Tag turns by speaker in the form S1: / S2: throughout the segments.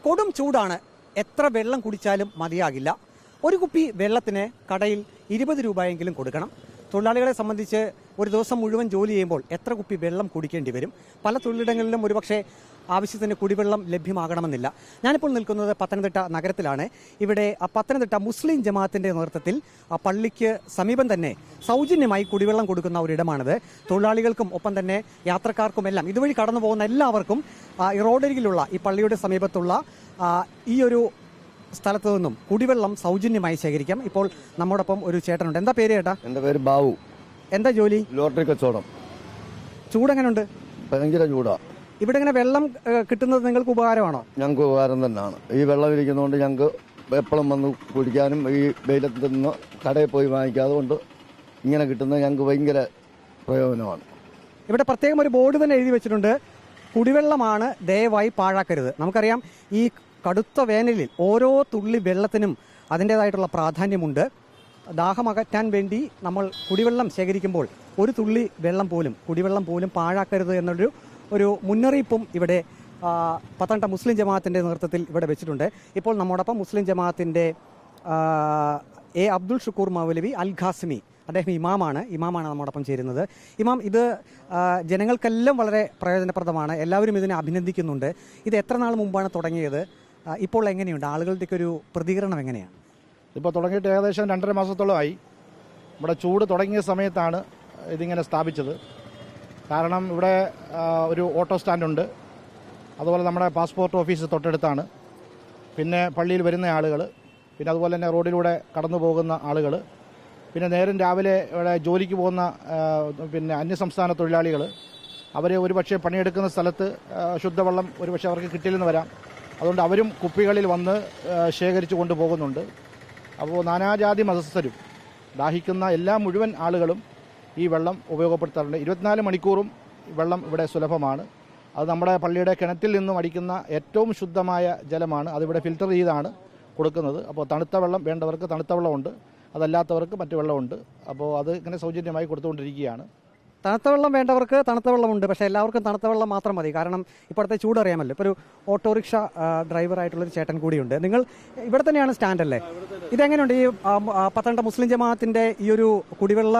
S1: കൊടും ചൂടാണ്. എത്ര വെള്ളം കുടിച്ചാലും മതിയാകില്ല. ഒരു കുപ്പി വെള്ളത്തിന് കടയിൽ 20 രൂപയെങ്കിലും കൊടുക്കണം. തൊഴിലാളികളെ സംബന്ധിച്ച് ഒരു ദിവസം മുഴുവൻ ജോലി ചെയ്യുമ്പോൾ എത്ര കുപ്പി വെള്ളം കുടിക്കേണ്ടി വരും? പല തൊഴിലിടങ്ങളിലും ഒരുപക്ഷെ ആവശ്യത്തിന് കുടിവെള്ളം ലഭ്യമാകണമെന്നില്ല. ഞാനിപ്പോൾ നിൽക്കുന്നത് പത്തനംതിട്ട നഗരത്തിലാണ്. ഇവിടെ പത്തനംതിട്ട മുസ്ലിം ജമാഅത്തിന്റെ നേതൃത്വത്തിൽ പള്ളിക്ക് സമീപം തന്നെ സൗജന്യമായി കുടിവെള്ളം കൊടുക്കുന്ന ഒരിടമാണിത്. തൊഴിലാളികൾക്കും ഒപ്പം തന്നെ യാത്രക്കാർക്കും എല്ലാം ഇതുവഴി കടന്നു പോകുന്ന എല്ലാവർക്കും ഈ റോഡരികിലുള്ള ഈ പള്ളിയുടെ സമീപത്തുള്ള ഈ ഒരു സ്ഥലത്തു നിന്നും കുടിവെള്ളം സൗജന്യമായി ശേഖരിക്കാം. ഇപ്പോൾ നമ്മോടൊപ്പം ഒരു ചേട്ടനുണ്ട്. എന്താ പേര് ചേട്ടാ?
S2: എന്റെ പേര് ബാബു.
S1: എന്താ ജോലി?
S2: ലോട്ടറി കച്ചവടം.
S1: ചൂടെങ്ങനെയുണ്ട്?
S2: ഭയങ്കര ചൂടാ.
S1: ഇവിടെ ഇങ്ങനെ വെള്ളം കിട്ടുന്നത് നിങ്ങൾക്ക് ഉപകാരമാണോ?
S2: ഞങ്ങൾക്ക് ഉപകാരം തന്നെയാണ്. ഈ വെള്ളം ഇരിക്കുന്നതുകൊണ്ട് ഞങ്ങൾക്ക് എപ്പോഴും വന്ന് കുടിക്കാനും ഈ വെയിലത്ത് നിന്ന് കടയിൽ പോയി വാങ്ങിക്കാതെ കൊണ്ട് ഇങ്ങനെ കിട്ടുന്നത് ഞങ്ങൾക്ക് ഭയങ്കര പ്രയോജനമാണ്.
S1: ഇവിടെ പ്രത്യേകം ഒരു ബോർഡ് തന്നെ എഴുതി വെച്ചിട്ടുണ്ട്, കുടിവെള്ളമാണ്, ദയവായി പാഴാക്കരുത്. നമുക്കറിയാം ഈ കടുത്ത വേനലിൽ ഓരോ തുള്ളി വെള്ളത്തിനും അതിൻ്റേതായിട്ടുള്ള പ്രാധാന്യമുണ്ട്. ദാഹമകറ്റാൻ വേണ്ടി നമ്മൾ കുടിവെള്ളം ശേഖരിക്കുമ്പോൾ ഒരു തുള്ളി വെള്ളം പോലും കുടിവെള്ളം പോലും പാഴാക്കരുത് എന്നൊരു മുന്നറിയിപ്പും ഇവിടെ പത്തനംതിട്ട മുസ്ലിം ജമാഅത്തിൻ്റെ നേതൃത്വത്തിൽ ഇവിടെ വെച്ചിട്ടുണ്ട്. ഇപ്പോൾ നമ്മോടൊപ്പം മുസ്ലിം ജമാഅത്തിൻ്റെ എ അബ്ദുൾ ഷുക്കൂർ മൗലവി അൽ ഖാസിമി, അദ്ദേഹം ഇമാമാണ് നമ്മോടൊപ്പം ചേരുന്നത്. ഇമാം, ഇത് ജനങ്ങൾക്കെല്ലാം വളരെ പ്രയോജനപ്രദമാണ്, എല്ലാവരും ഇതിനെ അഭിനന്ദിക്കുന്നുണ്ട്. ഇത് എത്ര നാൾ മുമ്പാണ് തുടങ്ങിയത്? ഇപ്പോൾ എങ്ങനെയുണ്ട്? ആളുകളുടെയൊക്കെ ഒരു പ്രതികരണം എങ്ങനെയാണ്?
S3: ഇപ്പോൾ തുടങ്ങിയിട്ട് ഏകദേശം 2.5 മാസത്തോളമായി. ഇവിടെ ചൂട് തുടങ്ങിയ സമയത്താണ് ഇതിങ്ങനെ സ്ഥാപിച്ചത്. കാരണം ഇവിടെ ഒരു ഓട്ടോ സ്റ്റാൻഡുണ്ട്, അതുപോലെ നമ്മുടെ പാസ്പോർട്ട് ഓഫീസ് തൊട്ടടുത്താണ്, പിന്നെ പള്ളിയിൽ വരുന്ന ആളുകൾ, പിന്നെ അതുപോലെ തന്നെ റോഡിലൂടെ കടന്നു പോകുന്ന ആളുകൾ, പിന്നെ നേരം രാവിലെ ഇവിടെ ജോലിക്ക് പോകുന്ന പിന്നെ അന്യസംസ്ഥാന തൊഴിലാളികൾ, അവർ ഒരുപക്ഷെ പണിയെടുക്കുന്ന സ്ഥലത്ത് ശുദ്ധവെള്ളം ഒരുപക്ഷെ അവർക്ക് കിട്ടില്ലെന്ന് വരാം. അതുകൊണ്ട് അവരും കുപ്പികളിൽ വന്ന് ശേഖരിച്ചു കൊണ്ടുപോകുന്നുണ്ട്. അപ്പോൾ നാനാജാതി മതസ്ഥരും ദാഹിക്കുന്ന എല്ലാ മുഴുവൻ ആളുകളും ഈ വെള്ളം ഉപയോഗപ്പെടുത്താറുണ്ട്. 24 മണിക്കൂറും വെള്ളം ഇവിടെ സുലഭമാണ്. അത് നമ്മുടെ പള്ളിയുടെ കിണറ്റിൽ നിന്നും അടിക്കുന്ന ഏറ്റവും ശുദ്ധമായ ജലമാണ്. അതിവിടെ ഫിൽറ്റർ ചെയ്താണ് കൊടുക്കുന്നത്. അപ്പോൾ തണുത്ത വെള്ളം വേണ്ടവർക്ക് തണുത്ത വെള്ളമുണ്ട്, അതല്ലാത്തവർക്ക് മറ്റു വെള്ളമുണ്ട്. അപ്പോൾ അത് ഇങ്ങനെ സൗജന്യമായി കൊടുത്തുകൊണ്ടിരിക്കുകയാണ്.
S1: തണുത്ത വെള്ളം വേണ്ടവർക്ക് തണുത്ത വെള്ളമുണ്ട്, പക്ഷേ എല്ലാവർക്കും തണുത്ത വെള്ളം മാത്രം മതി. കാരണം ഇപ്പോഴത്തെ ചൂട് അറിയാമല്ലോ. ഇപ്പോൾ ഒരു ഓട്ടോറിക്ഷ ഡ്രൈവറായിട്ടുള്ളൊരു ചേട്ടൻ കൂടിയുണ്ട്. നിങ്ങൾ ഇവിടെ തന്നെയാണ് സ്റ്റാൻഡല്ലേ? ഇതെങ്ങനെയുണ്ട് ഈ പത്തനംതിട്ട മുസ്ലിം ജമാഅത്തിന്റെ ഈ ഒരു കുടിവെള്ള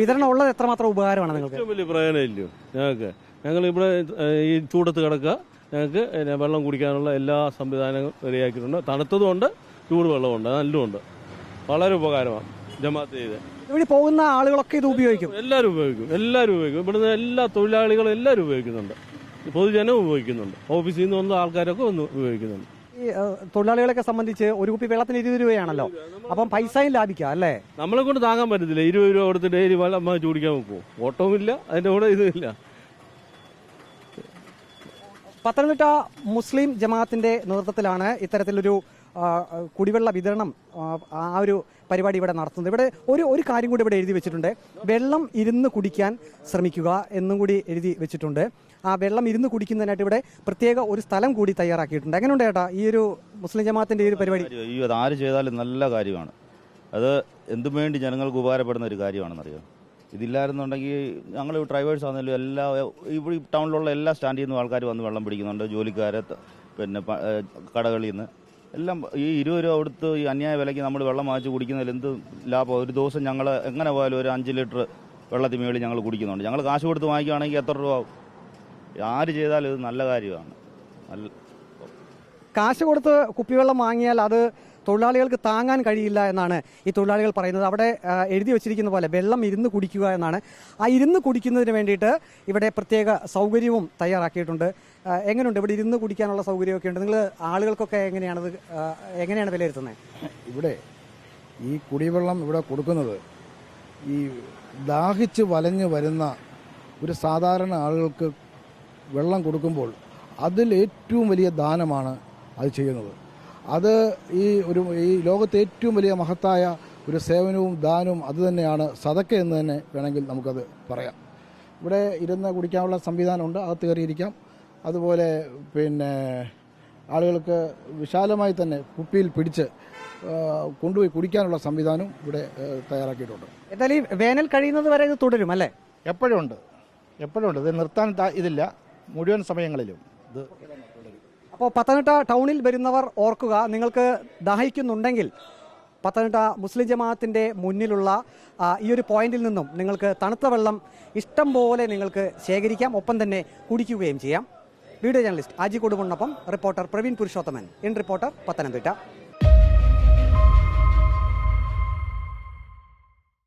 S1: വിതരണം ഉള്ളത് എത്രമാത്രം ഉപകാരമാണ് നിങ്ങൾക്ക്?
S4: വലിയ പ്രയോജനമില്ലയോ ഞങ്ങൾ ഇവിടെ ഈ ചൂടത്ത് കിടക്കുക, ഞങ്ങൾക്ക് വെള്ളം കുടിക്കാനുള്ള എല്ലാ സംവിധാനങ്ങളും റെഡിയാക്കിയിട്ടുണ്ട്. തണുത്തതുകൊണ്ട് ചൂടുവെള്ളമുണ്ട്, നല്ലതുണ്ട്. വളരെ ഉപകാരമാണ് ജമാഅത്ത് ചെയ്ത്.
S1: ഇവിടെ പോകുന്ന ആളുകളൊക്കെ ഇത് ഉപയോഗിക്കും?
S4: എല്ലാവരും ഉപയോഗിക്കും. ഇവിടുന്ന് എല്ലാ തൊഴിലാളികളും എല്ലാവരും ഉപയോഗിക്കുന്നുണ്ട്, പൊതുജനം ഉപയോഗിക്കുന്നുണ്ട്, ഓഫീസിൽ നിന്ന് വന്ന ആൾക്കാരൊക്കെ ഒന്ന് ഉപയോഗിക്കുന്നുണ്ട്.
S1: ഈ തൊഴിലാളികളൊക്കെ സംബന്ധിച്ച് ഒരു കുപ്പി വെള്ളത്തിന് 20 രൂപയാണല്ലോ, അപ്പം പൈസയും ലാഭിക്കാം അല്ലേ?
S4: നമ്മളെ കൊണ്ട് താങ്ങാൻ പറ്റത്തില്ല. 20 രൂപ കൊടുത്ത് ഡെയിലി വെള്ളം ചൂടിക്കാൻ വെക്കുമോ? ഓട്ടവും ഇല്ല, അതിൻ്റെ കൂടെ ഇതുമില്ല.
S1: പത്തനംതിട്ട മുസ്ലിം ജമാഅത്തിന്റെ നേതൃത്വത്തിലാണ് ഇത്തരത്തിലൊരു കുടിവെള്ള വിതരണം ആ ഒരു പരിപാടി ഇവിടെ നടത്തുന്നത്. ഇവിടെ ഒരു കാര്യം കൂടി ഇവിടെ എഴുതി വെച്ചിട്ടുണ്ട്, വെള്ളം ഇരുന്ന് കുടിക്കാൻ ശ്രമിക്കുക എന്നും കൂടി എഴുതി വെച്ചിട്ടുണ്ട്. ആ വെള്ളം ഇരുന്ന് കുടിക്കുന്നതിനായിട്ട് ഇവിടെ പ്രത്യേക ഒരു സ്ഥലം കൂടി തയ്യാറാക്കിയിട്ടുണ്ട്. എങ്ങനെയുണ്ട് ചേട്ടാ ഈ ഒരു മുസ്ലിം ജമാഅത്തിന്റെ ഈ ഒരു പരിപാടി?
S5: അത് ആര് ചെയ്താലും നല്ല കാര്യമാണ്. അത് എന്തും വേണ്ടി ജനങ്ങൾക്ക് ഉപകാരപ്പെടുന്ന ഒരു കാര്യമാണെന്നറിയാം. ഇതില്ലായിരുന്നുണ്ടെങ്കിൽ ഞങ്ങൾ ഡ്രൈവേഴ്സ് ആണെങ്കിലും എല്ലാ ഇവിടെ ടൗണിലുള്ള എല്ലാ സ്റ്റാൻഡിൽ നിന്നും ആൾക്കാർ വന്ന് വെള്ളം പിടിക്കുന്നുണ്ട്. ജോലിക്കാരെ, പിന്നെ കടകളിൽ നിന്ന് എല്ലാം ഈ 20 രൂപ കൊടുത്ത് ഈ അന്യായ വിലയ്ക്ക് നമ്മൾ വെള്ളം വാങ്ങിച്ച് കുടിക്കുന്നതിൽ എന്ത് ലാഭം? ഒരു ദിവസം ഞങ്ങൾ എങ്ങനെ പോയാലും ഒരു 5 ലിറ്റർ വെള്ളത്തിന് മേളിൽ ഞങ്ങൾ കുടിക്കുന്നുണ്ട്. ഞങ്ങൾ കാശ് കൊടുത്ത് വാങ്ങിക്കുകയാണെങ്കിൽ എത്ര രൂപ ആവും? ആര് ചെയ്താലും ഇത് നല്ല കാര്യമാണ്.
S1: കാശ് കൊടുത്ത് കുപ്പിവെള്ളം വാങ്ങിയാൽ അത് തൊഴിലാളികൾക്ക് താങ്ങാൻ കഴിയില്ല എന്നാണ് ഈ തൊഴിലാളികൾ പറയുന്നത്. അവിടെ എഴുതി വെച്ചിരിക്കുന്ന പോലെ വെള്ളം ഇരുന്ന് കുടിക്കുക എന്നാണ്. ആ ഇരുന്ന് കുടിക്കുന്നതിന് വേണ്ടിയിട്ട് ഇവിടെ പ്രത്യേക സൗകര്യവും തയ്യാറാക്കിയിട്ടുണ്ട്. എങ്ങനെയുണ്ട് ഇവിടെ ഇരുന്ന് കുടിക്കാനുള്ള സൗകര്യമൊക്കെ ഉണ്ട്? നിങ്ങൾ ആളുകൾക്കൊക്കെ എങ്ങനെയാണ് വിലയിരുത്തുന്നത്?
S6: ഇവിടെ ഈ കുടിവെള്ളം ഇവിടെ കൊടുക്കുന്നത് ഈ ദാഹിച്ച് വലഞ്ഞ് വരുന്ന ഒരു സാധാരണ ആളുകൾക്ക് വെള്ളം കൊടുക്കുമ്പോൾ അതിൽ ഏറ്റവും വലിയ ദാനമാണ് അത് ചെയ്യുന്നത്. അത് ഈ ലോകത്തെ ഏറ്റവും വലിയ മഹത്തായ ഒരു സേവനവും ദാനവും അതുതന്നെയാണ് സദക്ക എന്ന് തന്നെ വേണമെങ്കിൽ നമുക്കത് പറയാം. ഇവിടെ ഇരുന്ന് കുടിക്കാനുള്ള സംവിധാനമുണ്ട്, അകത്ത് കയറിയിരിക്കാം. അതുപോലെ പിന്നെ ആളുകൾക്ക് വിശാലമായി തന്നെ കുപ്പിയിൽ പിടിച്ച് കൊണ്ടുപോയി കുടിക്കാനുള്ള സംവിധാനവും ഇവിടെ തയ്യാറാക്കിയിട്ടുണ്ട്.
S1: എന്തായാലും ഈ വേനൽ കഴിയുന്നത് വരെ ഇത് തുടരും അല്ലേ?
S3: എപ്പോഴും ഉണ്ട്. ഇത് നിർത്താൻ ഇതില്ല, മുഴുവൻ സമയങ്ങളിലും ഇത്.
S1: അപ്പോൾ പത്തനംതിട്ട ടൗണിൽ വരുന്നവർ ഓർക്കുക, നിങ്ങൾക്ക് ദാഹിക്കുന്നുണ്ടെങ്കിൽ പത്തനംതിട്ട മുസ്ലിം ജമാഅത്തിൻ്റെ മുന്നിലുള്ള ഈ ഒരു പോയിന്റിൽ നിന്നും നിങ്ങൾക്ക് തണുത്ത വെള്ളം ഇഷ്ടം പോലെ നിങ്ങൾക്ക് ശേഖരിക്കാം, ഒപ്പം തന്നെ കുടിക്കുകയും ചെയ്യാം. വീഡിയോ ജേർണലിസ്റ്റ് ആജി കൊടുമണ്ണൊപ്പം reporter Praveen Purushothaman, in reporter, Pathanamthitta.